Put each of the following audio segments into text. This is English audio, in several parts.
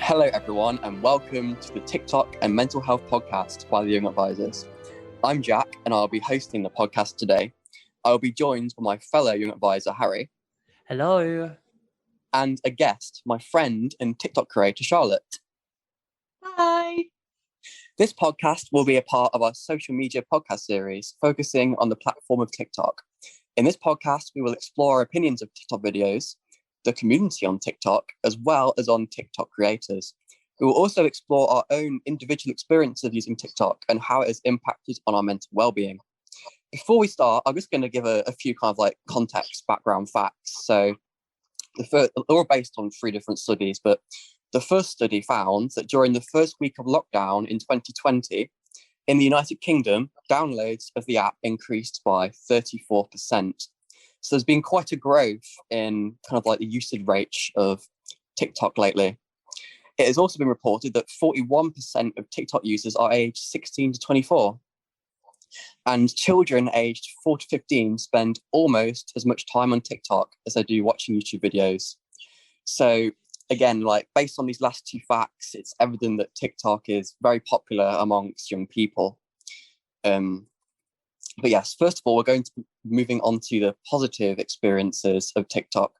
Hello, everyone, and welcome to the Tik Tok and Mental Health Podcast by the Young Advisors. I'm Jack, and I'll be hosting the podcast today. I'll be joined by my fellow Young Advisor, Harry. Hello. And a guest, my friend and TikTok creator, Charlotte. Hi. This podcast will be a part of our social media podcast series, focusing on the platform of TikTok. In this podcast, we will explore our opinions of TikTok videos, the community on TikTok, as well as on TikTok creators. We will also explore our own individual experience of using TikTok and how it has impacted on our mental well-being. Before we start, I'm just going to give a few kind of like context, background facts. So they're all based on 3 different studies, but the first study found that during the first week of lockdown in 2020, in the United Kingdom, downloads of the app increased by 34%. So there's been quite a growth in kind of like the usage rate of TikTok lately. It has also been reported that 41% of TikTok users are aged 16 to 24. And children aged 4 to 15 spend almost as much time on TikTok as they do watching YouTube videos. So again, like based on these last 2 facts, it's evident that TikTok is very popular amongst young people. But yes, first of all, we're going to be moving on to the positive experiences of TikTok.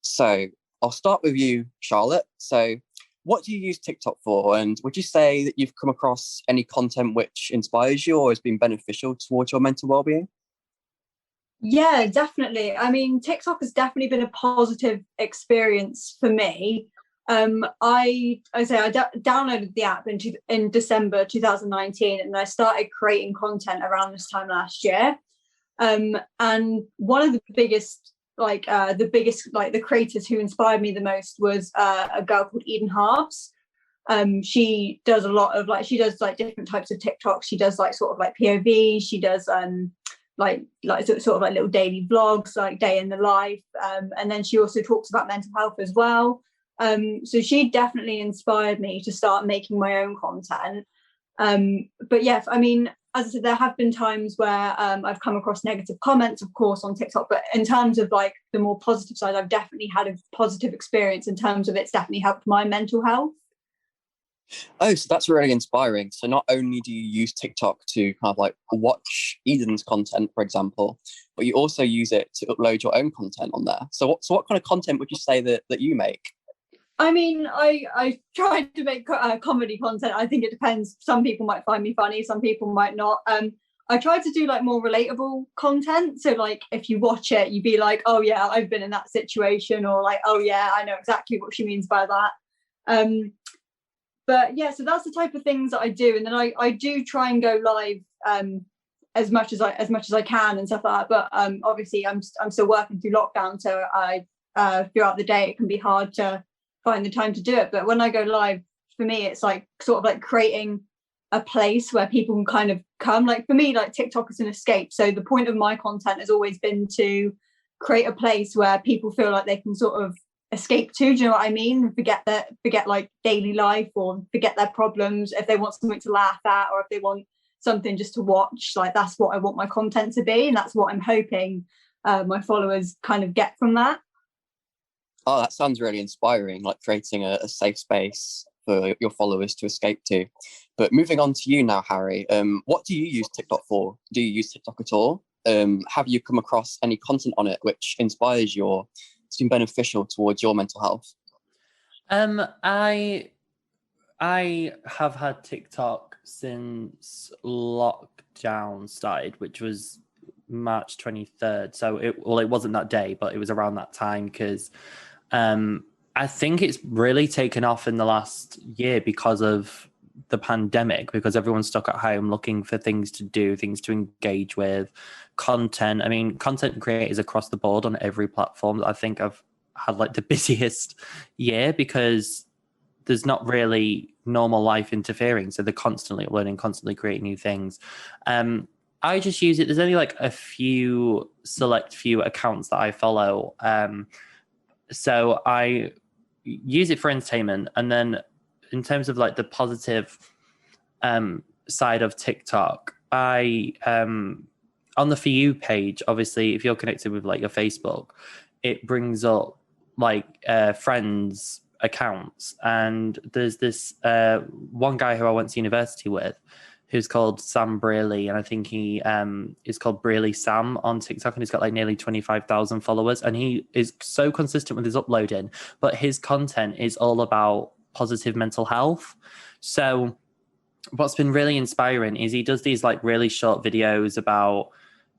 So I'll start with you, Charlotte. So what do you use TikTok for? And would you say that you've come across any content which inspires you or has been beneficial towards your mental well-being? Yeah, definitely. I mean, TikTok has definitely been a positive experience for me. I downloaded the app in December 2019, and I started creating content around this time last year. And one of the biggest the creators who inspired me the most was a girl called Eden Harps. She does a lot of different types of TikToks. She does sort of POV. She does sort of little daily vlogs, like day in the life. And then she also talks about mental health as well. So she definitely inspired me to start making my own content. But yes, I mean, as I said, there have been times where I've come across negative comments, of course, on TikTok. But in terms of the more positive side, I've definitely had a positive experience in terms of it's definitely helped my mental health. Oh, so that's really inspiring. So not only do you use TikTok to kind of watch Eden's content, for example, but you also use it to upload your own content on there. So what kind of content would you say that you make? I mean, I tried to make comedy content. I think it depends. Some people might find me funny, some people might not. I try to do more relatable content. So if you watch it, you'd be like, oh yeah, I've been in that situation, or oh yeah, I know exactly what she means by that. But yeah, so that's the type of things that I do. And then I do try and go live as much as I can and stuff like that. But obviously I'm still working through lockdown, so I throughout the day it can be hard to find the time to do it. But when I go live, for me it's sort of creating a place where people can kind of come. For me, TikTok is an escape. So the point of my content has always been to create a place where people feel like they can sort of escape to, do you know what I mean? Forget daily life, or forget their problems. If they want something to laugh at, or if they want something just to watch, that's what I want my content to be, and that's what I'm hoping my followers kind of get from that. Oh, that sounds really inspiring, creating a safe space for your followers to escape to. But moving on to you now, Harry, what do you use TikTok for? Do you use TikTok at all? Have you come across any content on it which inspires you or it's been beneficial towards your mental health? I have had TikTok since lockdown started, which was March 23rd. So it wasn't that day, but it was around that time, because I think it's really taken off in the last year because of the pandemic, because everyone's stuck at home looking for things to do, things to engage with, content. I mean, content creators across the board on every platform. I think I've had the busiest year, because there's not really normal life interfering. So they're constantly learning, constantly creating new things. I just use it. There's only a select few accounts that I follow. So I use it for entertainment. And then in terms of the positive side of TikTok, I on the For You page, obviously, if you're connected with your Facebook, it brings up friends accounts, and there's this one guy who I went to university with who's called Sam Brearley, and I think he is called Brearley Sam on TikTok, and he's got like nearly 25,000 followers, and he is so consistent with his uploading, but his content is all about positive mental health. So what's been really inspiring is he does these like really short videos about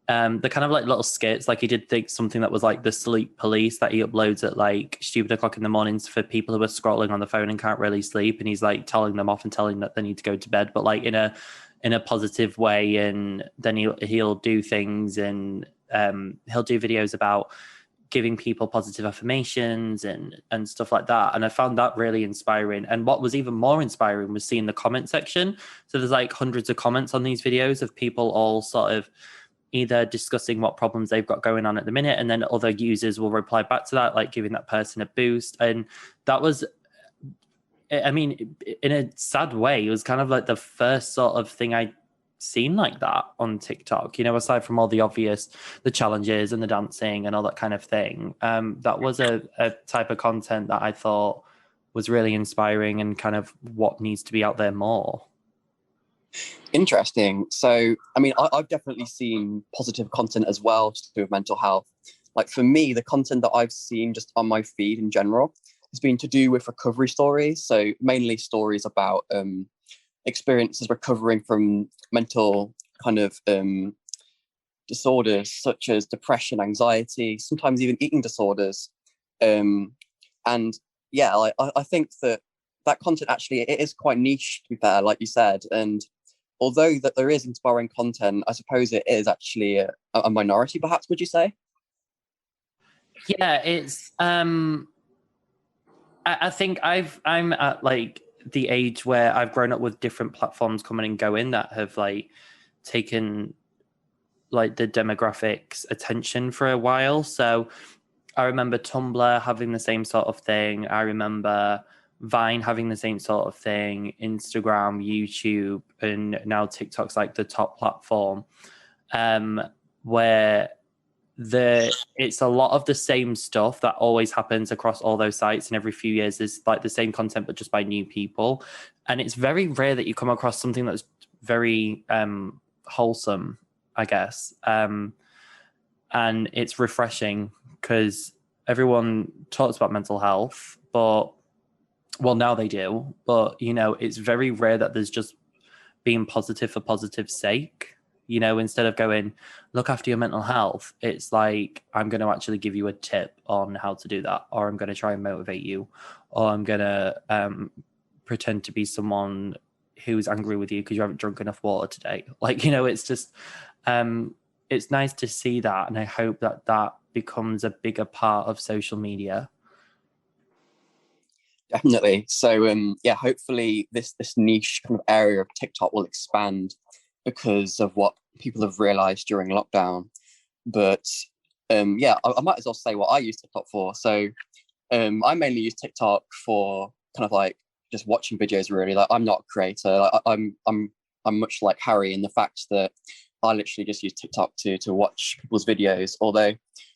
the kind of like little skits. Like he did think something that was like the sleep police that he uploads at like stupid o'clock in the mornings for people who are scrolling on the phone and can't really sleep, and he's like telling them off and telling that they need to go to bed, but like in a positive way. And then he'll do things, and he'll do videos about giving people positive affirmations and stuff like that. And I found that really inspiring. And what was even more inspiring was seeing the comment section. So there's like hundreds of comments on these videos of people all sort of either discussing what problems they've got going on at the minute, and then other users will reply back to that, like giving that person a boost. And that was, I mean, in a sad way, it was kind of like the first sort of thing I'd seen like that on TikTok, you know, aside from all the obvious, the challenges and the dancing and all that kind of thing. That was a type of content that I thought was really inspiring and kind of what needs to be out there more. Interesting. So, I mean, I've definitely seen positive content as well to do with mental health. Like for me, the content that I've seen just on my feed in general has been to do with recovery stories. So mainly stories about experiences recovering from mental kind of disorders such as depression, anxiety, sometimes even eating disorders. And yeah, I think that content actually, it is quite niche, to be fair, like you said. And although that there is inspiring content, I suppose it is actually a minority, perhaps, would you say? Yeah, it's I think I'm at like the age where I've grown up with different platforms coming and going that have like taken like the demographics attention for a while. So I remember Tumblr having the same sort of thing. I remember Vine having the same sort of thing, Instagram, YouTube, and now TikTok's like the top platform, where it's a lot of the same stuff that always happens across all those sites, and every few years is like the same content but just by new people. And it's very rare that you come across something that's very wholesome, I guess, and it's refreshing because everyone talks about mental health, but well, now they do, but you know, it's very rare that there's just being positive for positive's sake. You know, instead of going, look after your mental health, it's like, I'm going to actually give you a tip on how to do that, or I'm going to try and motivate you, or I'm going to pretend to be someone who's angry with you because you haven't drunk enough water today. Like, you know, it's just, it's nice to see that. And I hope that that becomes a bigger part of social media. Definitely. So yeah, hopefully this niche kind of area of TikTok will expand because of what people have realized during lockdown. But yeah, I might as well say what I use TikTok for. So I mainly use TikTok for kind of like just watching videos, really. Like I'm not a creator. Like, I'm much like Harry in the fact that I literally just use TikTok to watch people's videos. Although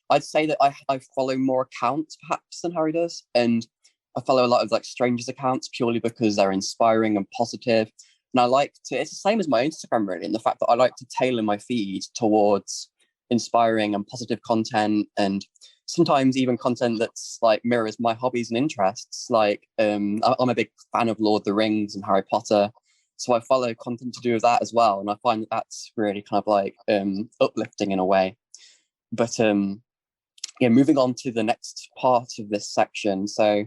I'd say that I follow more accounts perhaps than Harry does. And I follow a lot of like strangers accounts purely because they're inspiring and positive. And I like to, it's the same as my Instagram really, in the fact that I like to tailor my feed towards inspiring and positive content, and sometimes even content that's like mirrors my hobbies and interests. Like I'm a big fan of Lord of the Rings and Harry Potter. So I follow content to do with that as well. And I find that that's really kind of like uplifting in a way. But yeah, moving on to the next part of this section. So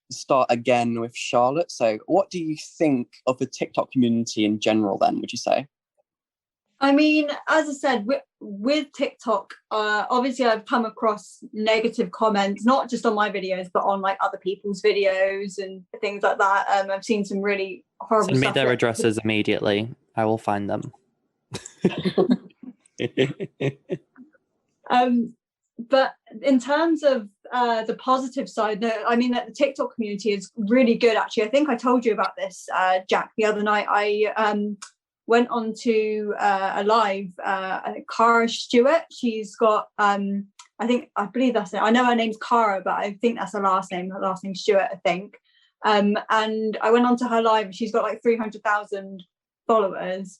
start again with Charlotte. So what do you think of the TikTok community in general then, would you say? I mean, as I said, with TikTok, obviously I've come across negative comments, not just on my videos, but on like other people's videos and things like that. I've seen some really horrible Send me stuff. their addresses immediately. I will find them. But in terms of the positive side, no, I mean, the TikTok community is really good, actually. I think I told you about this, Jack, the other night. I went on to a live, Cara Stewart. She's got I believe that's it. I know her name's Cara, but I think that's her last name. Her last name's Stewart, I think. And I went onto her live. She's got like 300,000 followers.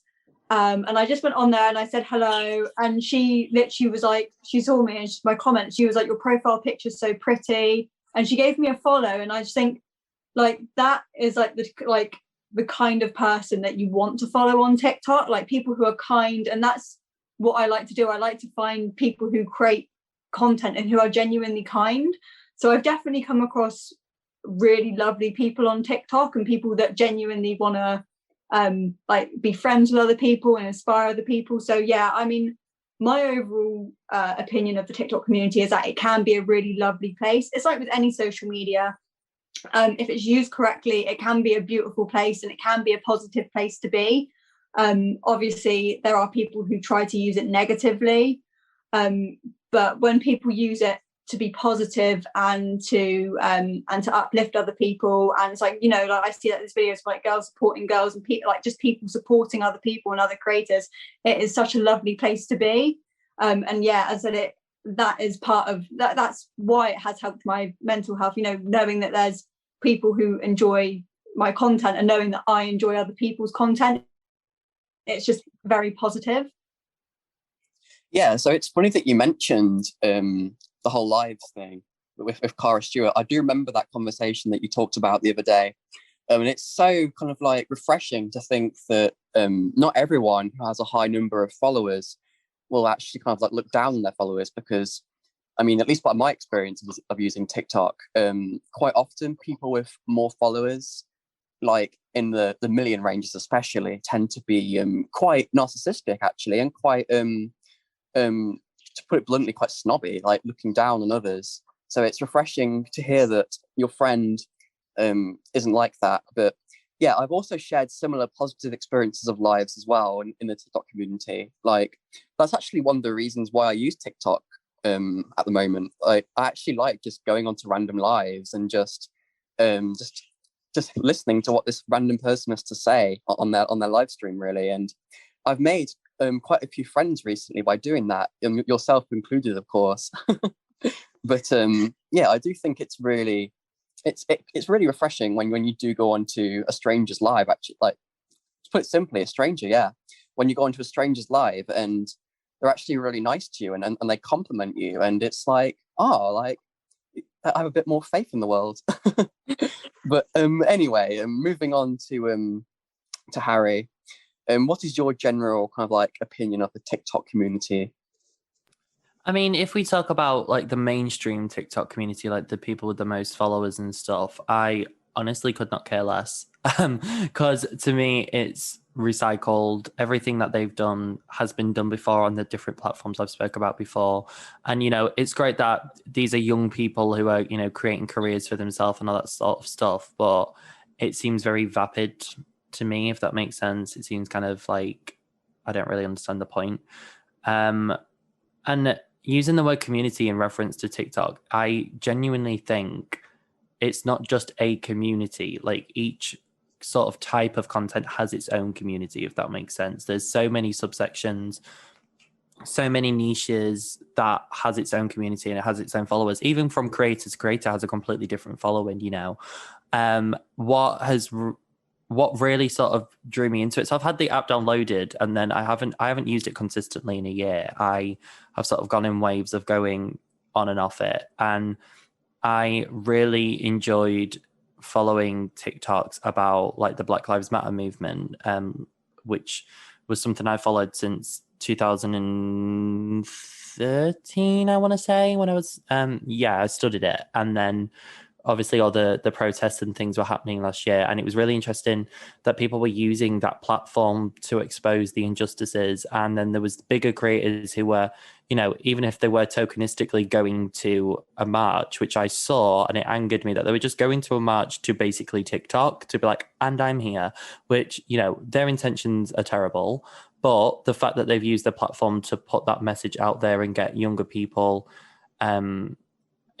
And I just went on there and I said hello, and she literally was like, she saw me and my comment, she was like, your profile picture's so pretty, and she gave me a follow. And I just think like that is like the kind of person that you want to follow on TikTok, like people who are kind. And that's what I like to do. I like to find people who create content and who are genuinely kind. So I've definitely come across really lovely people on TikTok, and people that genuinely want to like be friends with other people and inspire other people. So yeah, I mean, my overall opinion of the TikTok community is that it can be a really lovely place. It's like with any social media, if it's used correctly, it can be a beautiful place and it can be a positive place to be. Obviously there are people who try to use it negatively, but when people use it to be positive and to uplift other people, and it's like, you know, like I see that there's videos like girls supporting girls and people, like just people supporting other people and other creators. It is such a lovely place to be, and yeah, as I said, that is part of that. That's why it has helped my mental health, you know, knowing that there's people who enjoy my content and knowing that I enjoy other people's content. It's just very positive. Yeah, so it's funny that you mentioned the whole lives thing with Cara Stewart. I do remember that conversation that you talked about the other day. And it's so kind of like refreshing to think that not everyone who has a high number of followers will actually kind of like look down on their followers, because I mean, at least by my experience of using TikTok, quite often people with more followers, like in the million ranges especially, tend to be quite narcissistic actually, and quite to put it bluntly, quite snobby, like looking down on others. So it's refreshing to hear that your friend isn't like that. But yeah, I've also shared similar positive experiences of lives as well in the TikTok community. Like that's actually one of the reasons why I use TikTok at the moment. Like I actually like just going onto random lives and just listening to what this random person has to say on their live stream, really. And I've made quite a few friends recently by doing that, yourself included, of course. But yeah, I do think it's really refreshing when you do go onto a stranger's live. Actually, like to put it simply, a stranger, yeah. When you go onto a stranger's live and they're actually really nice to you and they compliment you, and it's like, oh, like I have a bit more faith in the world. But anyway, moving on to Harry. What is your general kind of like opinion of the TikTok community? I mean, if we talk about like the mainstream TikTok community, like the people with the most followers and stuff, I honestly could not care less. Because to me, it's recycled. Everything that they've done has been done before on the different platforms I've spoke about before. And, you know, it's great that these are young people who are, you know, creating careers for themselves and all that sort of stuff. But it seems very vapid to me, if that makes sense. It seems kind of like I don't really understand the point. And using the word community in reference to TikTok, I genuinely think it's not just a community. Like each sort of type of content has its own community, if that makes sense. There's so many subsections, so many niches that has its own community and it has its own followers. Even from creator to creator has a completely different following, you know. What really sort of drew me into it. So I've had the app downloaded and then I haven't used it consistently in a year. I have sort of gone in waves of going on and off it. And I really enjoyed following TikToks about like the Black Lives Matter movement, which was something I followed since 2013, I want to say, when I was, I studied it. And then obviously all the protests and things were happening last year. And it was really interesting that people were using that platform to expose the injustices. And then there was bigger creators who were, you know, even if they were tokenistically going to a march, which I saw, and it angered me that they were just going to a march to basically TikTok, to be like, and I'm here, which, you know, their intentions are terrible. But the fact that they've used the platform to put that message out there and get younger people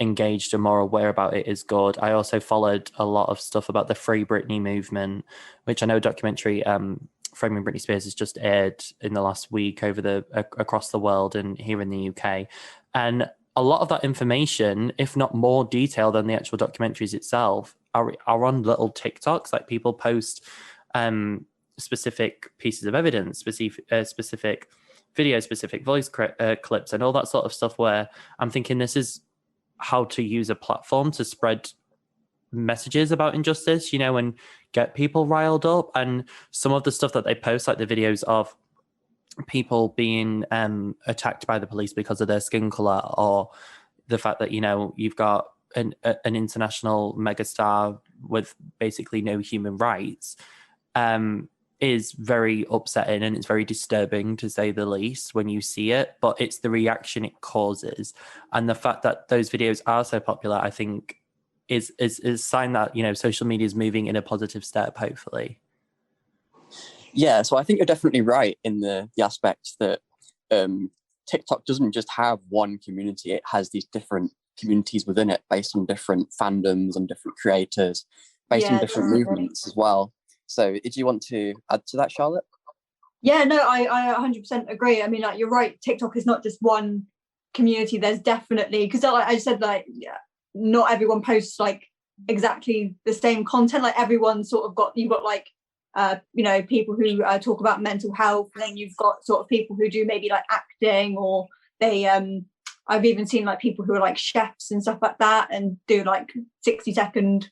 engaged and more aware about it is good. I also followed a lot of stuff about the Free Britney movement, which I know documentary Framing Britney Spears has just aired in the last week across the world and here in the UK. And a lot of that information, if not more detailed than the actual documentaries itself, are on little TikToks. Like people post specific pieces of evidence, specific videos, specific voice clips, and all that sort of stuff, where I'm thinking this is how to use a platform to spread messages about injustice, you know, and get people riled up. And some of the stuff that they post, like the videos of people being attacked by the police because of their skin color, or the fact that, you know, you've got an international megastar with basically no human rights, is very upsetting, and it's very disturbing, to say the least, when you see it. But it's the reaction it causes, and the fact that those videos are so popular, I think, is a sign that, you know, social media is moving in a positive step, hopefully. Yeah, so I think you're definitely right in the aspect that TikTok doesn't just have one community; it has these different communities within it, based on different fandoms and different creators, based on different movements as well. So, did you want to add to that, Charlotte? Yeah, no, I 100% agree. I mean, like, you're right. TikTok is not just one community. There's definitely, because like I said, like, not everyone posts like exactly the same content. Like everyone sort of you've got like you know, people who talk about mental health, and then you've got sort of people who do maybe like acting, or they I've even seen like people who are like chefs and stuff like that, and do like 60-second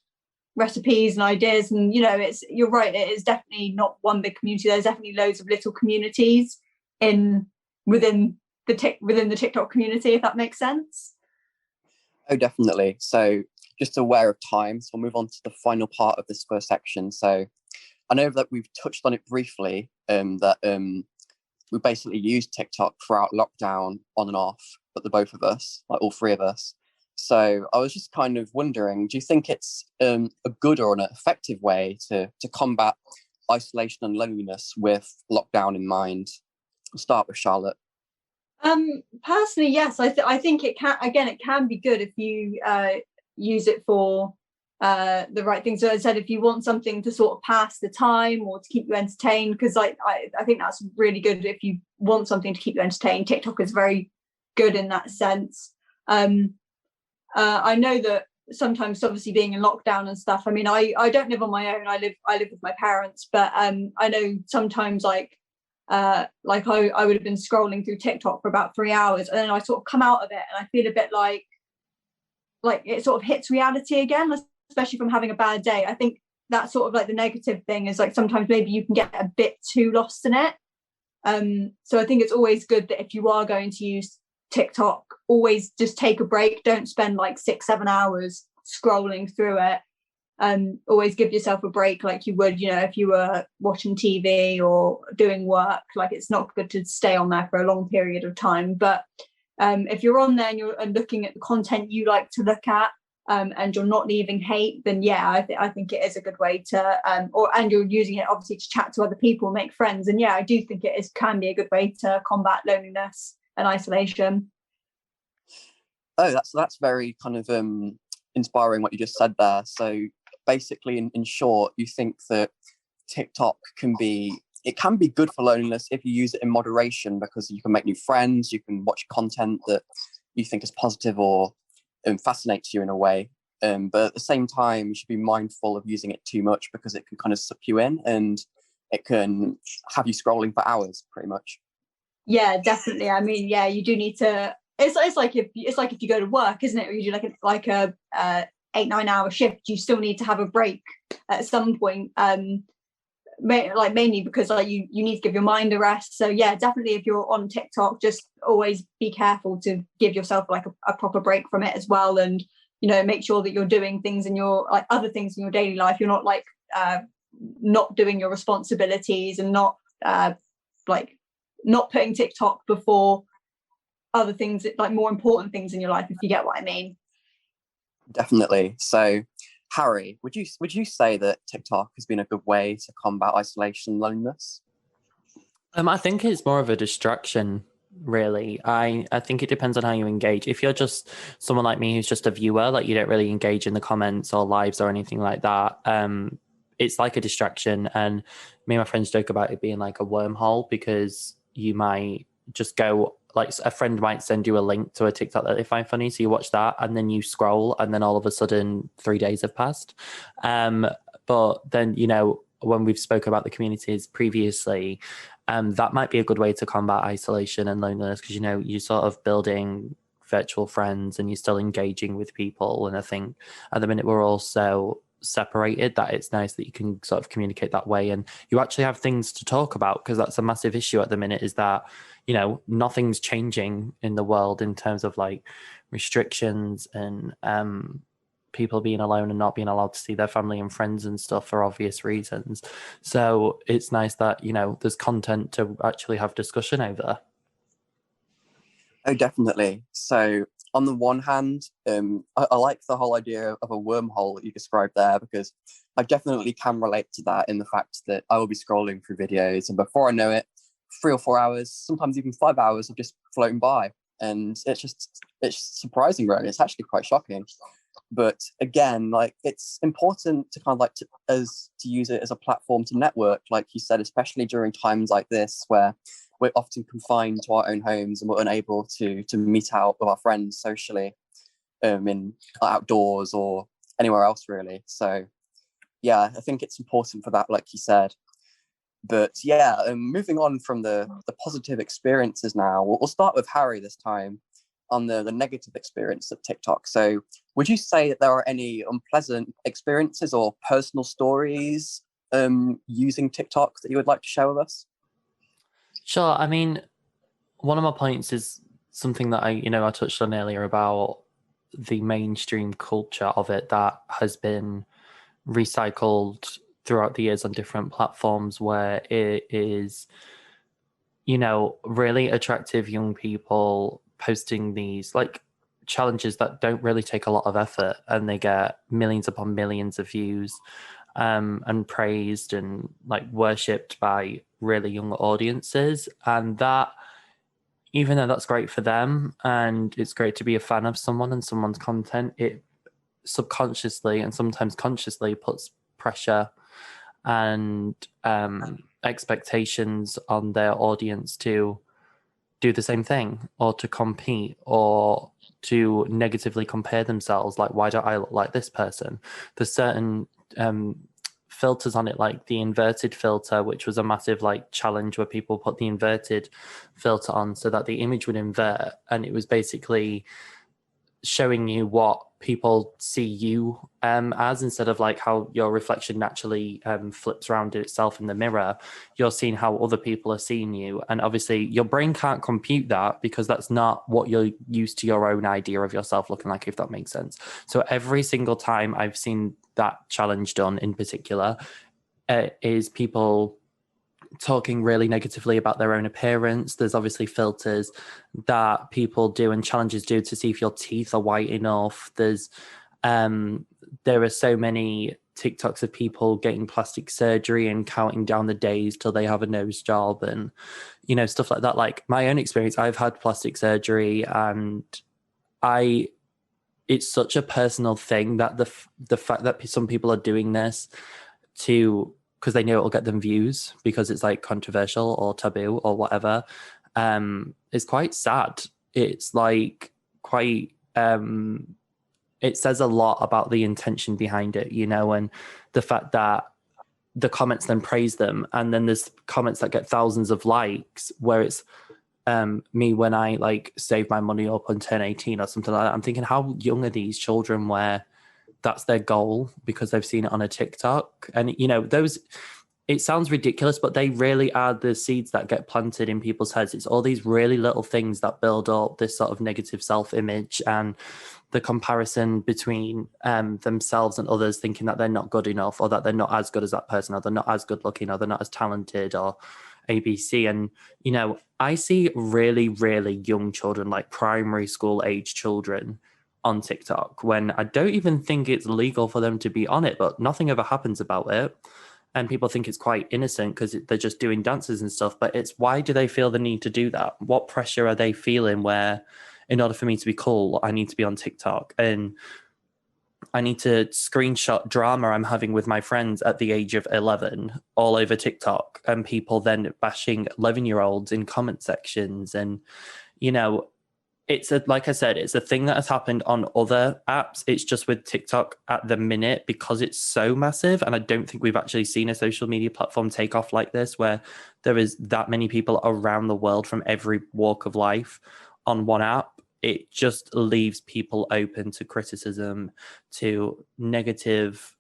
recipes and ideas. And, you know, you're right, it is definitely not one big community. There's definitely loads of little communities within the TikTok community, if that makes sense. Oh, definitely. So just aware of time, so we'll move on to the final part of this first section. So I know that we've touched on it briefly, that we basically used TikTok throughout lockdown on and off, but the both of us, like all three of us. So I was just kind of wondering, do you think it's a good or an effective way to combat isolation and loneliness with lockdown in mind? I'll start with Charlotte. Personally, yes. I think it can be good if you use it for the right thing. So as I said, if you want something to sort of pass the time or to keep you entertained, because I think that's really good. If you want something to keep you entertained, TikTok is very good in that sense. I know that sometimes, obviously being in lockdown and stuff, I mean, I don't live on my own. I live with my parents, but I know sometimes I would have been scrolling through TikTok for about 3 hours, and then I sort of come out of it and I feel a bit like it sort of hits reality again, especially from having a bad day. I think that's sort of like the negative thing, is like sometimes maybe you can get a bit too lost in it. So I think it's always good that if you are going to use TikTok, always just take a break. Don't spend like 6-7 hours scrolling through it. Always give yourself a break, like you would, you know, if you were watching TV or doing work. Like, it's not good to stay on there for a long period of time. But if you're on there and you're looking at the content you like to look at, and you're not leaving hate, then yeah, I think it is a good way to, and you're using it obviously to chat to other people, make friends. And yeah, I do think can be a good way to combat loneliness and isolation. Oh, that's very kind of inspiring what you just said there. So basically, in short, you think that TikTok can be good for loneliness if you use it in moderation, because you can make new friends, you can watch content that you think is positive or fascinates you in a way. But at the same time, you should be mindful of using it too much, because it can kind of suck you in and it can have you scrolling for hours, pretty much. Yeah, definitely. I mean, yeah, you do need to. It's like if you go to work, isn't it? Or you do like a 8-9 hour shift. You still need to have a break at some point. Mainly because like you need to give your mind a rest. So yeah, definitely, if you're on TikTok, just always be careful to give yourself like a proper break from it as well. And, you know, make sure that you're doing things in your other things in your daily life. You're not not doing your responsibilities, and not not putting TikTok before other things, like more important things in your life, if you get what I mean. Definitely. So Harry, would you say that TikTok has been a good way to combat isolation and loneliness? I think it's more of a distraction, really. I think it depends on how you engage. If you're just someone like me who's just a viewer, like you don't really engage in the comments or lives or anything like that, it's like a distraction. And me and my friends joke about it being like a wormhole, because you might just go like a friend might send you a link to a TikTok that they find funny, so you watch that and then you scroll, and then all of a sudden 3 days have passed. But then, you know, when we've spoken about the communities previously, that might be a good way to combat isolation and loneliness, because, you know, you're sort of building virtual friends and you're still engaging with people. And I think at the minute we're all so separated that it's nice that you can sort of communicate that way, and you actually have things to talk about, because that's a massive issue at the minute, is that, you know, nothing's changing in the world in terms of like restrictions and people being alone and not being allowed to see their family and friends and stuff for obvious reasons. So it's nice that, you know, there's content to actually have discussion over. Oh, definitely. So on the one hand, I like the whole idea of a wormhole that you described there, because I definitely can relate to that, in the fact that I will be scrolling through videos and before I know it, 3 or 4 hours, sometimes even 5 hours of just floating by. And it's surprising, really. It's actually quite shocking. But again, like, it's important to kind of like to use it as a platform to network, like you said, especially during times like this where we're often confined to our own homes and we're unable to meet out with our friends socially, in outdoors or anywhere else, really. So yeah, I think it's important for that, like you said. But yeah, moving on from the positive experiences now, we'll start with Harry this time on the negative experience of TikTok. So would you say that there are any unpleasant experiences or personal stories using TikTok that you would like to share with us? Sure. I mean, one of my points is something that I touched on earlier about the mainstream culture of it that has been recycled throughout the years on different platforms, where it is, you know, really attractive young people posting these like challenges that don't really take a lot of effort, and they get millions upon millions of views, and praised and like worshipped by really young audiences. And that, even though that's great for them and it's great to be a fan of someone and someone's content, it subconsciously and sometimes consciously puts pressure and expectations on their audience to do the same thing, or to compete, or to negatively compare themselves. Like, why don't I look like this person? There's certain filters on it, like the inverted filter, which was a massive like challenge, where people put the inverted filter on so that the image would invert, and it was basically showing you what people see you as, instead of like how your reflection naturally flips around itself in the mirror. You're seeing how other people are seeing you, and obviously your brain can't compute that, because that's not what you're used to your own idea of yourself looking like, if that makes sense. So every single time I've seen that challenge done in particular, is people talking really negatively about their own appearance. There's obviously filters that people do and challenges do to see if your teeth are white enough. There are so many TikToks of people getting plastic surgery and counting down the days till they have a nose job, and, you know, stuff like that. Like, my own experience, I've had plastic surgery, and it's such a personal thing that the fact that some people are doing this because they know it'll get them views, because it's like controversial or taboo or whatever, is quite sad. It's like quite, it says a lot about the intention behind it, you know, and the fact that the comments then praise them, and then there's comments that get thousands of likes, where it's me when I like save my money up and turn 18 or something like that. I'm thinking, how young are these children where that's their goal because they've seen it on a TikTok? And, you know, it sounds ridiculous, but they really are the seeds that get planted in people's heads. It's all these really little things that build up this sort of negative self-image, and the comparison between themselves and others, thinking that they're not good enough, or that they're not as good as that person, or they're not as good looking, or they're not as talented, or ABC. And, you know, I see really, really young children, like primary school age children, on TikTok, when I don't even think it's legal for them to be on it, but nothing ever happens about it. And people think it's quite innocent because they're just doing dances and stuff. But it's, why do they feel the need to do that? What pressure are they feeling where, in order for me to be cool, I need to be on TikTok, and I need to screenshot drama I'm having with my friends at the age of 11 all over TikTok, and people then bashing 11-year-olds in comment sections. And, you know, like I said, it's a thing that has happened on other apps. It's just with TikTok at the minute, because it's so massive. And I don't think we've actually seen a social media platform take off like this, where there is that many people around the world from every walk of life on one app. It just leaves people open to criticism, to negative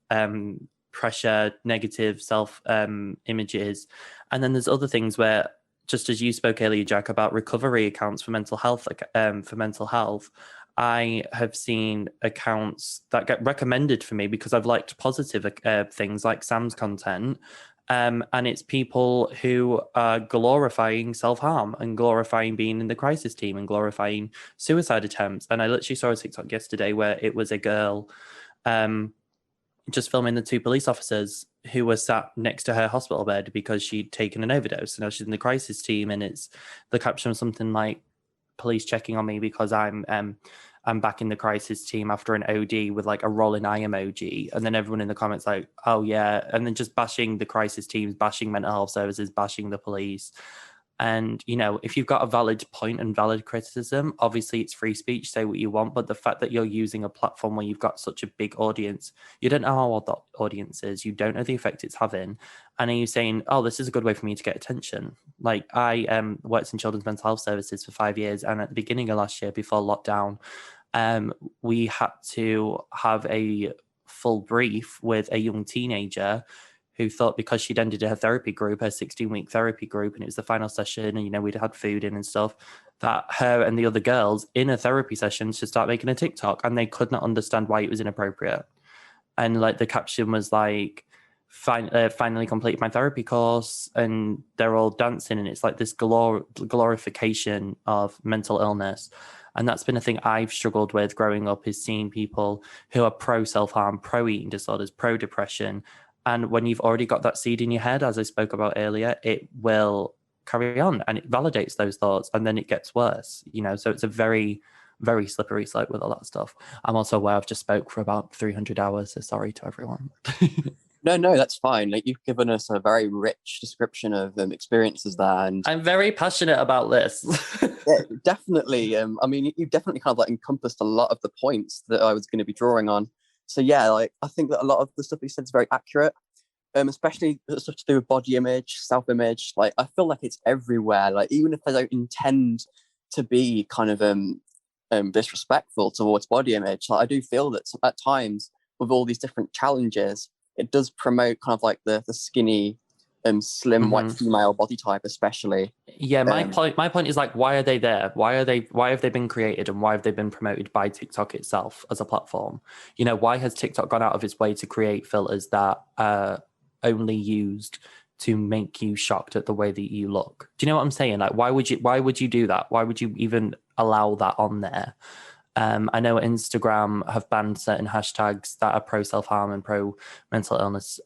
pressure, negative self images. And then there's other things where, just as you spoke earlier, Jack, about recovery accounts for mental health, I have seen accounts that get recommended for me because I've liked positive things like Sam's content. And it's people who are glorifying self-harm and glorifying being in the crisis team and glorifying suicide attempts. And I literally saw a TikTok yesterday where it was a girl just filming the two police officers who were sat next to her hospital bed because she'd taken an overdose. Now she's in the crisis team, and it's the caption was something like, "Police checking on me because I'm back in the crisis team after an OD," with like a rolling eye emoji. And then everyone in the comments like, "Oh yeah," and then just bashing the crisis teams, bashing mental health services, bashing the police. And, you know, if you've got a valid point and valid criticism, obviously it's free speech, say what you want. But the fact that you're using a platform where you've got such a big audience, you don't know how old that audience is, you don't know the effect it's having. And are you saying, oh, this is a good way for me to get attention? Like, I worked in children's mental health services for 5 years. And at the beginning of last year, before lockdown, we had to have a full brief with a young teenager who thought, because she'd ended her therapy group, her 16-week therapy group, and it was the final session, and, you know, we'd had food in and stuff, that her and the other girls in a therapy session should start making a TikTok, and they could not understand why it was inappropriate. And like the caption was like, finally completed my therapy course, and they're all dancing, and it's like this glorification of mental illness. And that's been a thing I've struggled with growing up, is seeing people who are pro self-harm, pro eating disorders, pro depression. And when you've already got that seed in your head, as I spoke about earlier, it will carry on and it validates those thoughts, and then it gets worse, you know. So it's a very, very slippery slope with all that stuff. I'm also aware I've just spoke for about 300 hours, so sorry to everyone. No, that's fine. Like, you've given us a very rich description of experiences there, and I'm very passionate about this. yeah, definitely. I mean, you've definitely kind of like encompassed a lot of the points that I was going to be drawing on. So yeah, like, I think that a lot of the stuff you said is very accurate, especially the stuff to do with body image, self-image. Like, I feel like it's everywhere. Like, even if they don't intend to be kind of disrespectful towards body image, like, I do feel that at times with all these different challenges, it does promote kind of like the skinny, slim white female body type, especially. Yeah, my point is like, why are they there? Why have they been created, and why have they been promoted by TikTok itself as a platform? You know, why has TikTok gone out of its way to create filters that are only used to make you shocked at the way that you look? Do you know what I'm saying? Like, why would you do that? Why would you even allow that on there? I know Instagram have banned certain hashtags that are pro self-harm and pro mental illness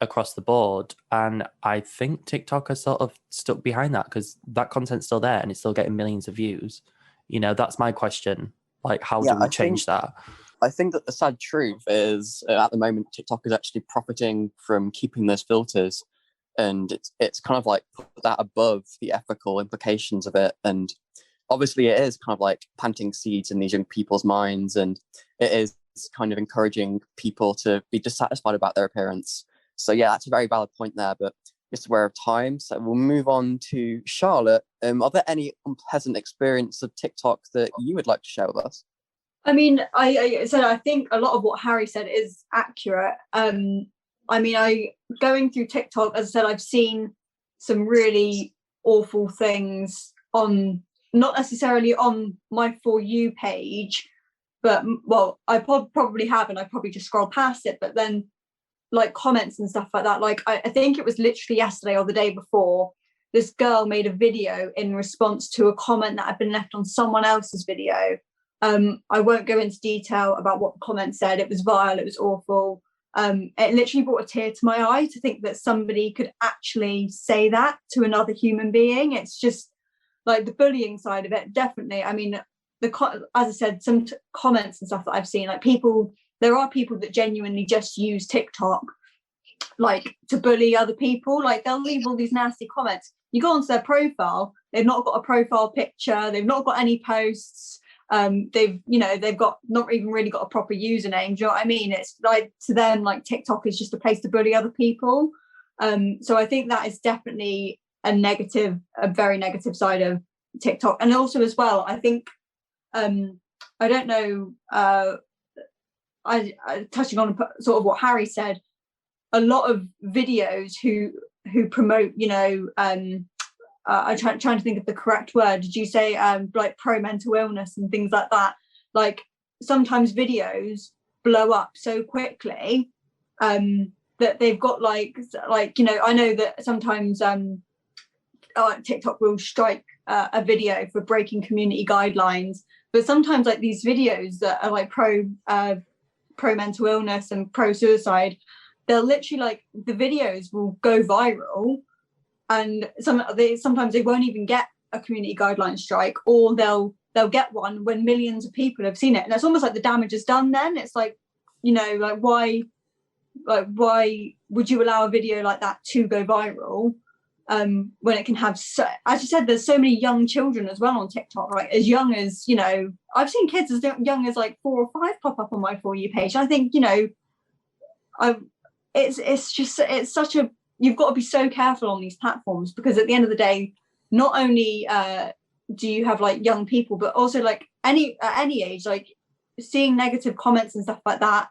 across the board, and I think TikTok has sort of stuck behind that because that content's still there and it's still getting millions of views. You know, that's my question. Like, how do we change that? I think that the sad truth is, at the moment, TikTok is actually profiting from keeping those filters, and it's kind of like put that above the ethical implications of it. And obviously it is kind of like planting seeds in these young people's minds, and it is kind of encouraging people to be dissatisfied about their appearance. So yeah, that's a very valid point there, but just aware of time. So we'll move on to Charlotte. Are there any unpleasant experience of TikTok that you would like to share with us? I mean, I think a lot of what Harry said is accurate. I mean, going through TikTok, as I said, I've seen some really awful things on, not necessarily on my For You page, but, well, I probably have, and I probably just scroll past it, but then like comments and stuff like that. Like, I think it was literally yesterday or the day before, this girl made a video in response to a comment that had been left on someone else's video. I won't go into detail about what the comment said. It was vile, it was awful. It literally brought a tear to my eye to think that somebody could actually say that to another human being. It's just like the bullying side of it, definitely. I mean, as I said, some comments and stuff that I've seen, like there are people that genuinely just use TikTok like to bully other people. Like, they'll leave all these nasty comments. you go onto their profile, they've not got a profile picture, they've not got any posts, they've got not even really got a proper username. Do you know what I mean? It's like, to them, like, TikTok is just a place to bully other people. So I think that is definitely a very negative side of TikTok. And also as well, I think I don't know, I touching on sort of what Harry said, a lot of videos who promote, I'm trying to think of the correct word. Did you say like pro mental illness and things like that? Like, sometimes videos blow up so quickly that they've got like I know that sometimes TikTok will strike a video for breaking community guidelines, but sometimes like these videos that are like pro mental illness and pro suicide, they'll literally, like, the videos will go viral, and sometimes they won't even get a community guideline strike, or they'll get one when millions of people have seen it, and it's almost like the damage is done. Then it's like, like, why would you allow a video like that to go viral when it can have, as you said, there's so many young children as well on TikTok, like as young as, I've seen kids as young as like 4 or 5 pop up on my For You page. I think, it's such a, you've got to be so careful on these platforms, because at the end of the day, not only do you have like young people, but also like at any age, like seeing negative comments and stuff like that,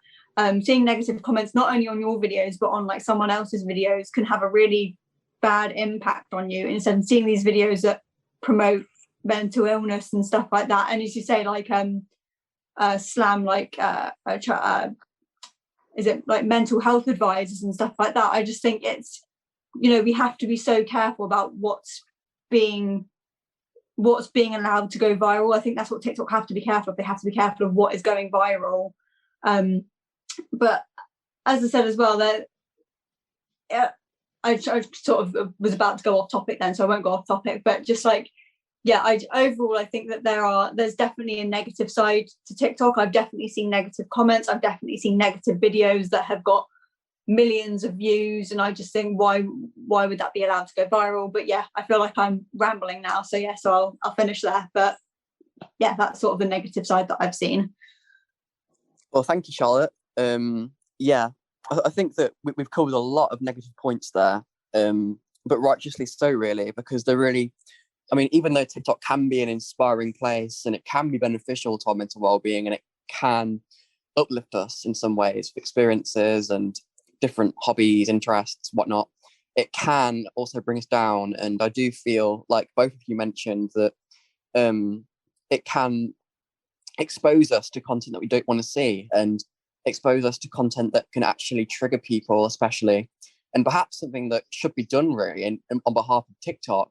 seeing negative comments not only on your videos but on like someone else's videos can have a really bad impact on you, instead of seeing these videos that promote mental illness and stuff like that. And as you say, like slam like is it like mental health advisors and stuff like that. I just think it's, we have to be so careful about what's being allowed to go viral. I think that's what TikTok have to be careful of. They have to be careful of what is going viral. But as I said as well, that I sort of was about to go off topic then, so I won't go off topic. But just like, overall, I think that there's definitely a negative side to TikTok. I've definitely seen negative comments. I've definitely seen negative videos that have got millions of views, and I just think, why would that be allowed to go viral? But I feel like I'm rambling now, so I'll finish there. But that's sort of the negative side that I've seen. Well, thank you, Charlotte. I think that we've covered a lot of negative points there, but righteously so, really, because they're really, I mean, even though TikTok can be an inspiring place and it can be beneficial to our mental well-being, and it can uplift us in some ways, experiences and different hobbies, interests, whatnot, it can also bring us down. And I do feel like both of you mentioned that it can expose us to content that we don't want to see, and expose us to content that can actually trigger people, especially. And perhaps something that should be done really on behalf of TikTok,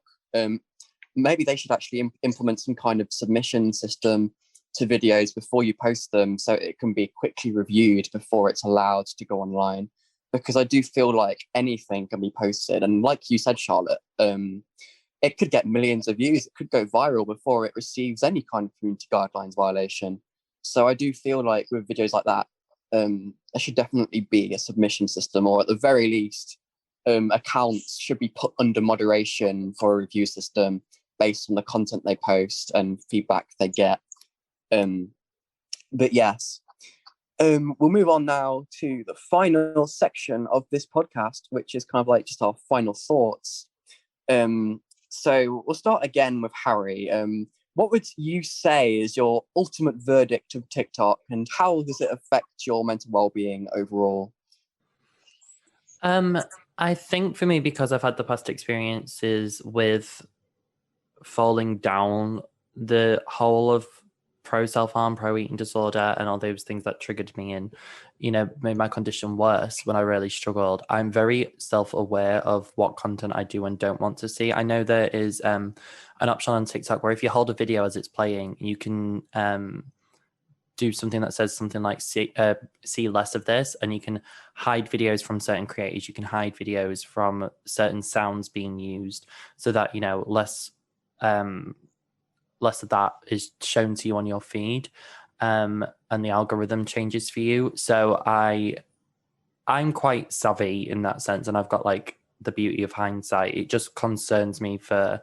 maybe they should actually implement some kind of submission system to videos before you post them, so it can be quickly reviewed before it's allowed to go online. Because I do feel like anything can be posted, and like you said, Charlotte, it could get millions of views, it could go viral before it receives any kind of community guidelines violation. So I do feel like with videos like that, there should definitely be a submission system, or at the very least, accounts should be put under moderation for a review system based on the content they post and feedback they get. But yes, we'll move on now to the final section of this podcast, which is kind of like just our final thoughts. So we'll start again with Harry. What would you say is your ultimate verdict of TikTok, and how does it affect your mental well-being overall? I think for me, because I've had the past experiences with falling down the whole of pro self-harm, pro eating disorder, and all those things that triggered me and, made my condition worse when I really struggled, I'm very self-aware of what content I do and don't want to see. I know there is an option on TikTok where if you hold a video as it's playing, you can do something that says something like see less of this, and you can hide videos from certain creators. You can hide videos from certain sounds being used, so that less of that is shown to you on your feed, and the algorithm changes for you. So I'm quite savvy in that sense, and I've got like the beauty of hindsight. It just concerns me for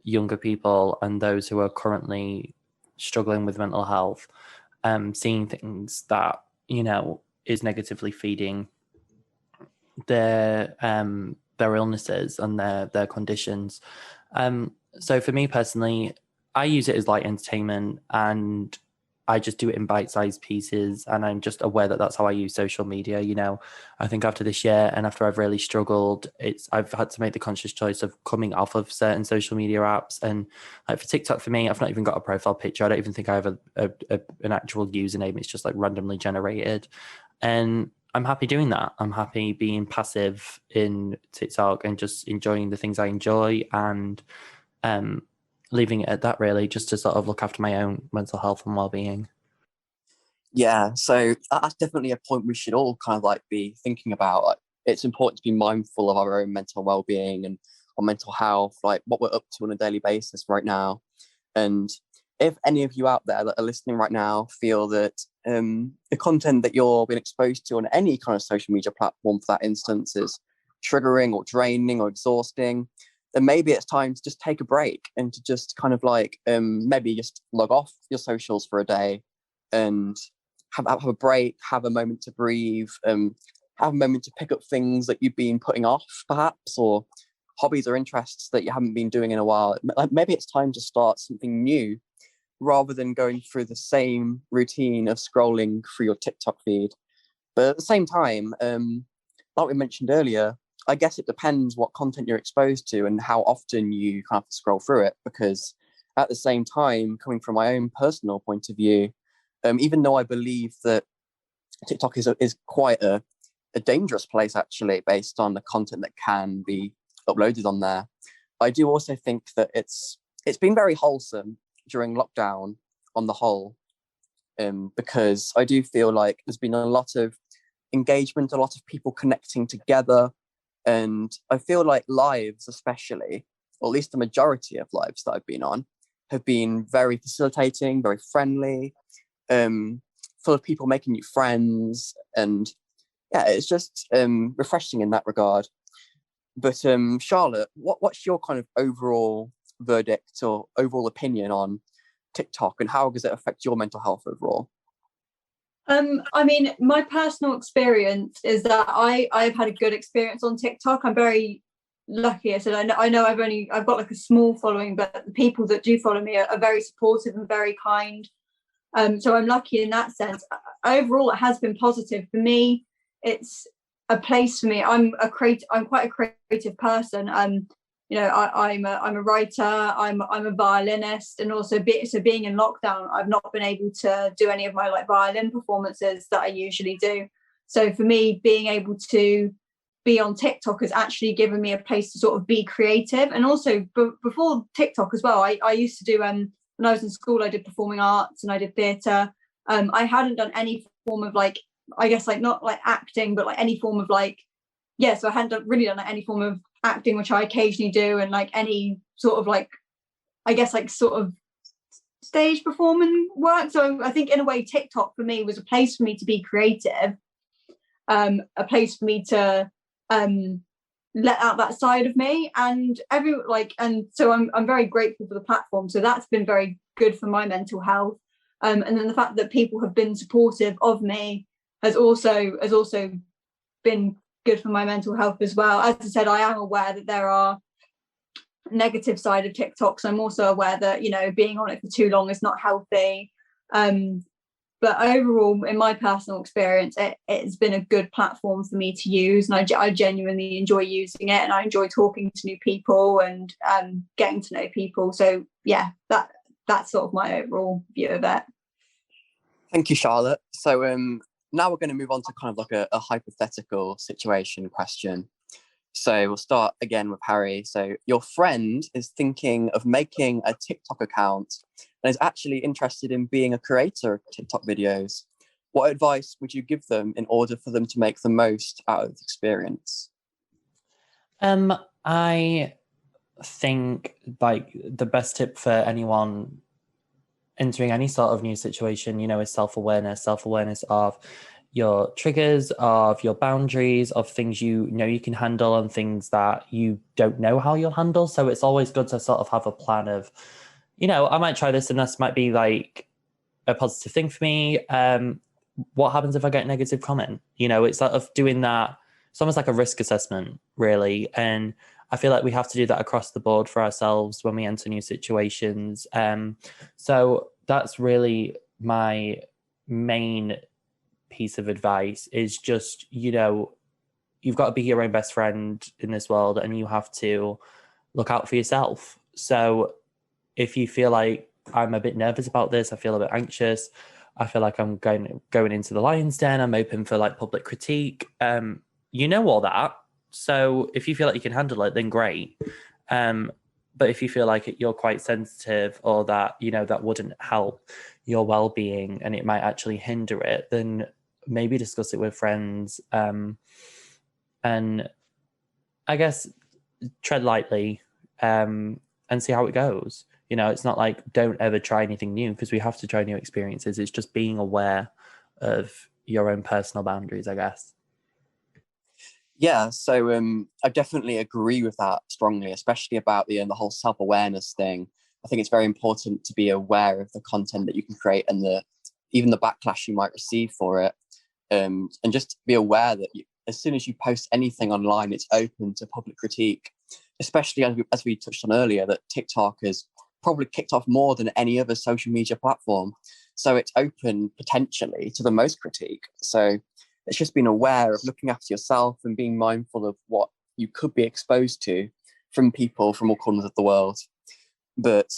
younger people and those who are currently struggling with mental health, seeing things that, you know, is negatively feeding their illnesses and their conditions. So for me personally, I use it as light entertainment, and I just do it in bite-sized pieces, and I'm just aware that that's how I use social media. You know, I think after this year and after I've really struggled, I've had to make the conscious choice of coming off of certain social media apps. And like for TikTok, for me, I've not even got a profile picture. I don't even think I have an actual username. It's just like randomly generated, and I'm happy doing that. I'm happy being passive in TikTok and just enjoying the things I enjoy, and leaving it at that, really, just to sort of look after my own mental health and well-being. Yeah, so that's definitely a point we should all kind of like be thinking about. Like, it's important to be mindful of our own mental well-being and our mental health, like what we're up to on a daily basis right now. And if any of you out there that are listening right now feel that the content that you're being exposed to on any kind of social media platform, for that instance, is triggering or draining or exhausting, then maybe it's time to just take a break and to just kind of like maybe just log off your socials for a day and have a break, have a moment to breathe, have a moment to pick up things that you've been putting off, perhaps, or hobbies or interests that you haven't been doing in a while. Maybe it's time to start something new rather than going through the same routine of scrolling through your TikTok feed. But at the same time, like we mentioned earlier, I guess it depends what content you're exposed to and how often you kind of scroll through it, because at the same time, coming from my own personal point of view, even though I believe that TikTok is quite a dangerous place, actually, based on the content that can be uploaded on there, I do also think that it's been very wholesome during lockdown on the whole, because I do feel like there's been a lot of engagement, a lot of people connecting together. And I feel like lives, especially, or at least the majority of lives that I've been on, have been very facilitating, very friendly, full of people making new friends. And yeah, it's just refreshing in that regard. But Charlotte, what's your kind of overall verdict or overall opinion on TikTok, and how does it affect your mental health overall? I mean, my personal experience is that I've had a good experience on TikTok. I'm very lucky. I said I know I've got like a small following, but the people that do follow me are very supportive and very kind. So I'm lucky in that sense. Overall, it has been positive for me. It's a place for me. I'm quite a creative person. You know, I'm a writer. I'm a violinist, and also being in lockdown, I've not been able to do any of my like violin performances that I usually do. So for me, being able to be on TikTok has actually given me a place to sort of be creative. And also before TikTok as well, I used to do when I was in school, I did performing arts and I did theatre. I hadn't done any form of like, I guess like not like acting, but like any form of like, yeah, so I hadn't really done like any form of acting, which I occasionally do, and like any sort of like, I guess like sort of stage performing work. So I think in a way TikTok for me was a place for me to be creative, a place for me to let out that side of me, and so I'm very grateful for the platform. So that's been very good for my mental health, and then the fact that people have been supportive of me has also been good for my mental health as well. As I said, I am aware that there are negative side of TikTok, so I'm also aware that, you know, being on it for too long is not healthy. But overall, in my personal experience, it's been a good platform for me to use, and I genuinely enjoy using it, and I enjoy talking to new people and getting to know people. So yeah, that's sort of my overall view of it. Thank you, Charlotte. So now we're going to move on to kind of like a hypothetical situation question. So we'll start again with Harry. So your friend is thinking of making a TikTok account and is actually interested in being a creator of TikTok videos. What advice would you give them in order for them to make the most out of the experience? I think like the best tip for anyone entering any sort of new situation, you know, is self-awareness of your triggers, of your boundaries, of things you know you can handle and things that you don't know how you'll handle. So it's always good to sort of have a plan of, you know, I might try this and this might be like a positive thing for me. What happens if I get a negative comment? You know, it's sort of doing that. It's almost like a risk assessment, really. And I feel like we have to do that across the board for ourselves when we enter new situations. So that's really my main piece of advice, is just, you know, you've got to be your own best friend in this world and you have to look out for yourself. So if you feel like, I'm a bit nervous about this, I feel a bit anxious, I feel like I'm going into the lion's den, I'm open for like public critique, you know, all that. So if you feel like you can handle it, then great. But if you feel like you're quite sensitive, or that, you know, that wouldn't help your well-being and it might actually hinder it, then maybe discuss it with friends. And I guess tread lightly, and see how it goes. You know, it's not like don't ever try anything new, because we have to try new experiences. It's just being aware of your own personal boundaries, I guess. Yeah, so I definitely agree with that strongly, especially about the whole self-awareness thing. I think it's very important to be aware of the content that you can create and even the backlash you might receive for it. And just be aware that as soon as you post anything online, it's open to public critique, especially as we touched on earlier, that TikTok has probably kicked off more than any other social media platform. So it's open potentially to the most critique. So it's just being aware of looking after yourself and being mindful of what you could be exposed to from people from all corners of the world. But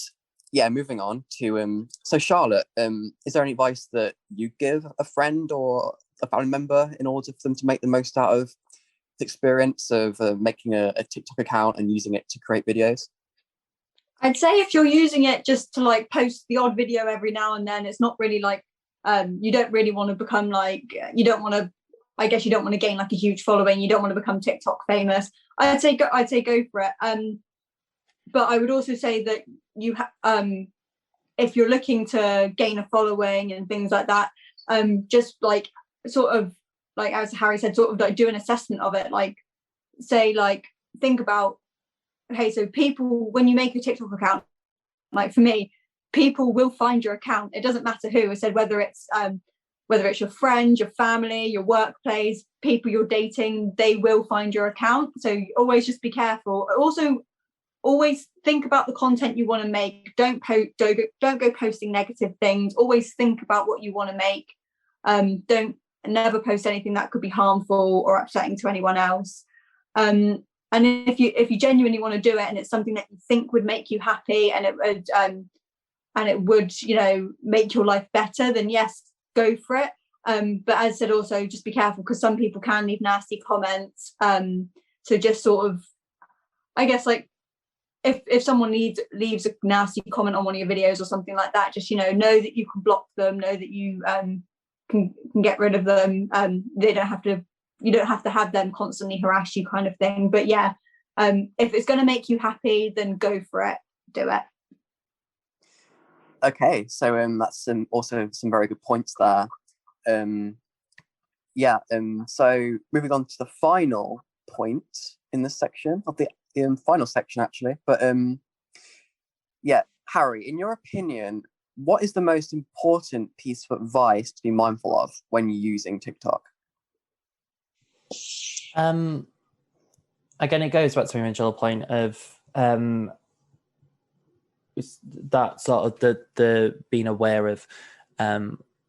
yeah, moving on to so Charlotte, is there any advice that you give a friend or a family member in order for them to make the most out of the experience of making a TikTok account and using it to create videos? I'd say if you're using it just to like post the odd video every now and then, it's not really like you don't really want to become like, you don't want to gain like a huge following, you don't want to become TikTok famous. I'd say go for it. But I would also say that if you're looking to gain a following and things like that, just like sort of like as Harry said, sort of like do an assessment of it. Like say, like think about, okay, so people, when you make a TikTok account, like for me, people will find your account. It doesn't matter who. I said whether it's your friend, your family, your workplace, people you're dating, they will find your account. So always just be careful. Also, always think about the content you want to make. Don't go posting negative things. Always think about what you want to make. Don't never post anything that could be harmful or upsetting to anyone else. And if you genuinely want to do it and it's something that you think would make you happy and it would you know make your life better, then yes, go for it. But as I said, also just be careful, because some people can leave nasty comments. So just sort of, I guess, like if someone leaves a nasty comment on one of your videos or something like that, just know that you can block them, know that you can get rid of them. You don't have to have them constantly harass you, kind of thing. But yeah, if it's going to make you happy, then go for it, do it. Okay, so that's also some very good points there. So moving on to the final point in this section of the final section, actually. But Harry, in your opinion, what is the most important piece of advice to be mindful of when you're using TikTok? Again, it goes back to my original point of that sort of the being aware of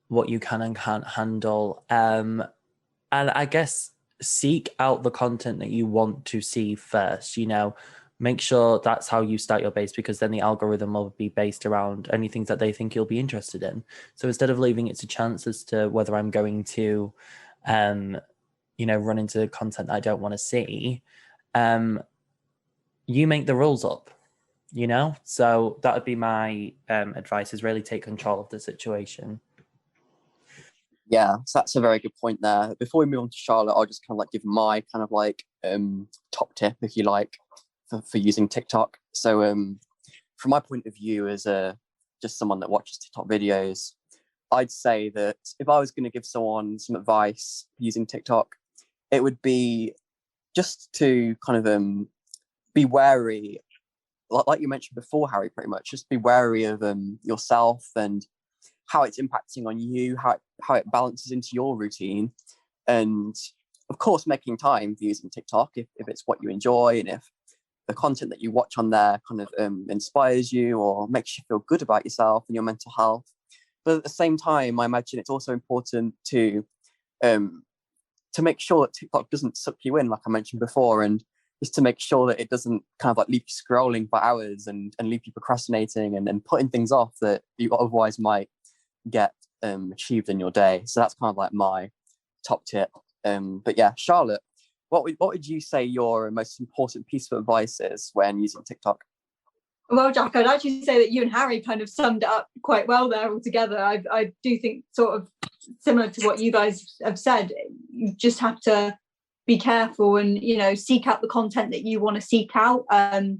what you can and can't handle, and I guess seek out the content that you want to see first. Make sure that's how you start your base, because then the algorithm will be based around only things that they think you'll be interested in. So instead of leaving it to chance as to whether I'm going to run into content I don't want to see, you make the rules up. So that would be my advice, is really take control of the situation. Yeah, so that's a very good point there. Before we move on to Charlotte, I'll just kind of like give my kind of like top tip, if you like, for using TikTok. So from my point of view as just someone that watches TikTok videos, I'd say that if I was going to give someone some advice using TikTok, it would be just to kind of be wary, like you mentioned before, Harry, pretty much. Just be wary of yourself and how it's impacting on you, how it balances into your routine. And of course, making time for using TikTok if it's what you enjoy and if the content that you watch on there kind of inspires you or makes you feel good about yourself and your mental health. But at the same time, I imagine it's also important to make sure that TikTok doesn't suck you in, like I mentioned before, and just to make sure that it doesn't kind of like leave you scrolling for hours and leave you procrastinating and putting things off that you otherwise might get achieved in your day. So that's kind of like my top tip. But yeah, Charlotte, what would you say your most important piece of advice is when using TikTok? Well, Jack, I'd actually say that you and Harry kind of summed it up quite well there altogether. I do think sort of similar to what you guys have said, you just have to be careful and, you know, seek out the content that you want to seek out. So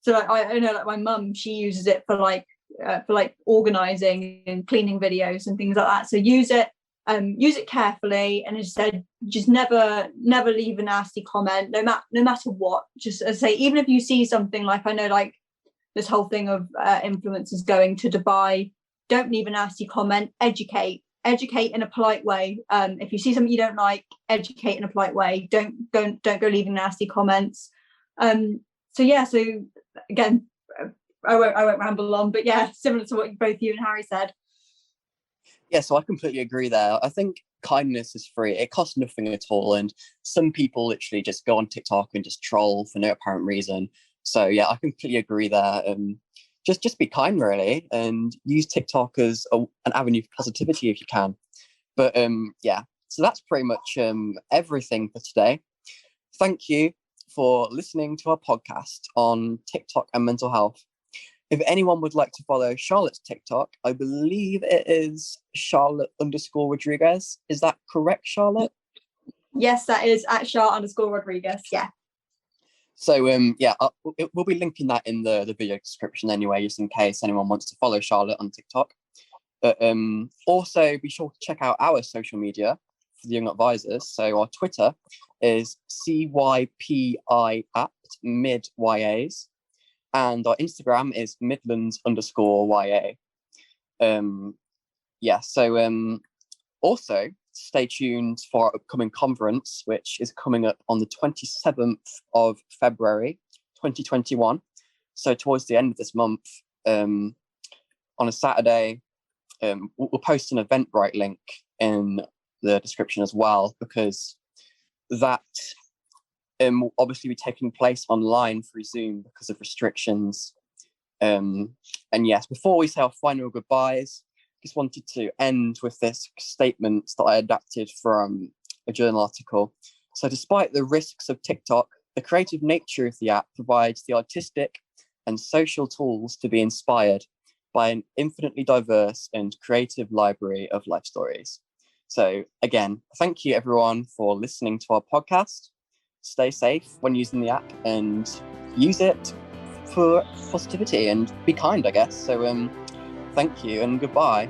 like, I know like my mum, she uses it for like organizing and cleaning videos and things like that. So use it carefully, and as I said, just never leave a nasty comment, no matter what. Just as I say, even if you see something like, I know like this whole thing of influencers going to Dubai, don't leave a nasty comment. Educate in a polite way. If you see something you don't like, educate in a polite way. Don't go leaving nasty comments. So again, I won't ramble on, but yeah, similar to what both you and Harry said. Yeah, so I completely agree there. I think kindness is free. It costs nothing at all. And some people literally just go on TikTok and just troll for no apparent reason. So yeah, I completely agree there. Just be kind, really, and use TikTok as an avenue for positivity if you can. But yeah, so that's pretty much everything for today. Thank you for listening to our podcast on TikTok and mental health. If anyone would like to follow Charlotte's TikTok, I believe it is Charlotte_Rodriguez. Is that correct, Charlotte? Yes, that is at Char_Rodriguez. Yeah. So we'll be linking that in the video description anyway, just in case anyone wants to follow Charlotte on TikTok. But also be sure to check out our social media for the young advisors. So our Twitter is CYPI@midYAs, and our Instagram is Midlands_YA. Also stay tuned for our upcoming conference, which is coming up on the 27th of February 2021. So towards the end of this month, on a Saturday, we'll post an Eventbrite link in the description as well, because that will obviously be taking place online through Zoom because of restrictions. And yes, before we say our final goodbyes, just wanted to end with this statement that I adapted from a journal article. So despite the risks of TikTok, the creative nature of the app provides the artistic and social tools to be inspired by an infinitely diverse and creative library of life stories. So again, thank you everyone for listening to our podcast. Stay safe when using the app and use it for positivity and be kind, I guess. So thank you and goodbye.